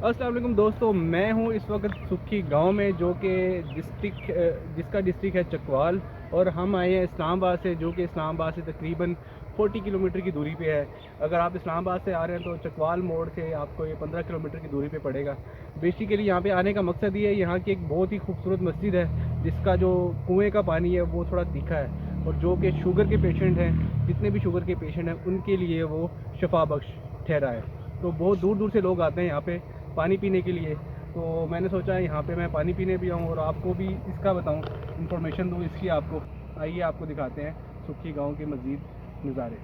अस्सलाम वालेकुम दोस्तों, मैं हूं इस वक्त सुखी गांव में, जो कि जिसका डिस्ट्रिक्ट है चकवाल। और हम आए हैं इस्लामाबाद से, जो कि इस्लामाबाद से तकरीबन 40 किलोमीटर की दूरी पे है। अगर आप इस्लामाबाद से आ रहे हैं तो चकवाल मोड़ से आपको ये 15 किलोमीटर की दूरी पे पड़ेगा। बेसिकली यहाँ पे आने का मकसद ये है, यहाँ की एक बहुत ही खूबसूरत मस्जिद है जिसका जो कुएँ का पानी है वो थोड़ा तीखा है, और जो कि शुगर के पेशेंट हैं, जितने भी शुगर के पेशेंट हैं उनके लिए वो शफा बख्श ठहरा है। तो बहुत दूर दूर से लोग आते हैं यहाँ पे पानी पीने के लिए। तो मैंने सोचा यहाँ पे मैं पानी पीने भी आऊँ और आपको भी इसका बताऊँ, इन्फॉर्मेशन दूँ इसकी आपको। आइए आपको दिखाते हैं सुखी गांव के मज़ीद नज़ारे।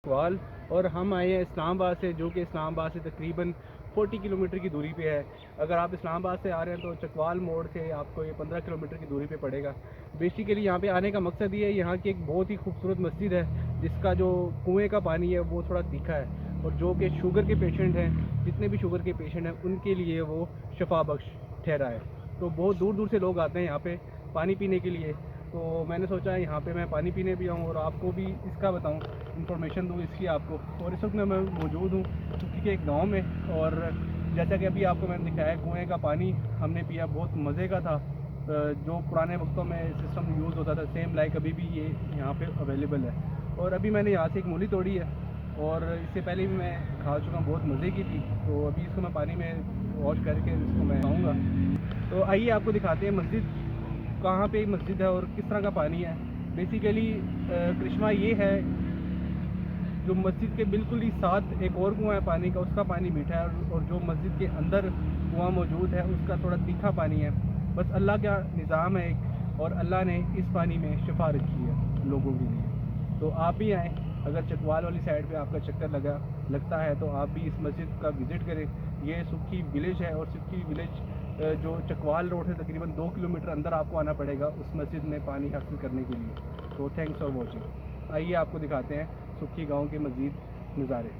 चकवाल। और हम आए हैं इस्लामाबाद से, जो कि इस्लामाबाद से तकरीबन 40 किलोमीटर की दूरी पे है। अगर आप इस्लामाबाद से आ रहे हैं तो चकवाल मोड़ से आपको ये 15 किलोमीटर की दूरी पे पड़ेगा। बेसिकली यहाँ पे आने का मकसद ये है, यहाँ की एक बहुत ही खूबसूरत मस्जिद है जिसका जो कुएँ का पानी है वो थोड़ा तीखा है, और जो कि शुगर के पेशेंट हैं, जितने भी शुगर के पेशेंट हैं उनके लिए वो शफा बख्श ठहरा है। तो बहुत दूर दूर से लोग आते हैं यहाँ पे पानी पीने के लिए। तो मैंने सोचा यहाँ पे मैं पानी पीने भी आऊँ और आपको भी इसका बताऊँ, इन्फॉर्मेशन दूँ इसकी आपको। और इस वक्त मैं मौजूद हूँ सुखी के एक गांव में, और जैसा कि अभी आपको मैंने दिखाया, कुएँ का पानी हमने पिया, बहुत मज़े का था। जो पुराने वक्तों में सिस्टम यूज़ होता था, सेम लाइक अभी भी ये यहाँ पे अवेलेबल है। और अभी मैंने यहाँ से एक मूली तोड़ी है, और इससे पहले भी मैं खा चुका हूँ, बहुत मज़े की थी। तो अभी इसको मैं पानी में वॉश करके इसको मैं खाऊँगा। तो आइए आपको दिखाते हैं मस्जिद कहाँ पे मस्जिद है और किस तरह का पानी है। बेसिकली करिश्मा ये है, जो मस्जिद के बिल्कुल ही साथ एक और कुआं है पानी का, उसका पानी मीठा है, और जो मस्जिद के अंदर कुआं मौजूद है उसका थोड़ा तीखा पानी है। बस अल्लाह का निज़ाम है एक, और अल्लाह ने इस पानी में शिफा रखी है लोगों के लिए। तो आप भी आएँ अगर चकवाल वाली साइड पे आपका चक्कर लगता है तो आप भी इस मस्जिद का विज़िट करें। ये सुक्की विलेज है और सुक्की विलेज जो चकवाल रोड है तकरीबन 2 किलोमीटर अंदर आपको आना पड़ेगा उस मस्जिद में पानी हासिल करने के लिए। तो थैंक्स फॉर वॉचिंग। आइए आपको दिखाते हैं सुक्की गाँव के मज़ीद नज़ारे।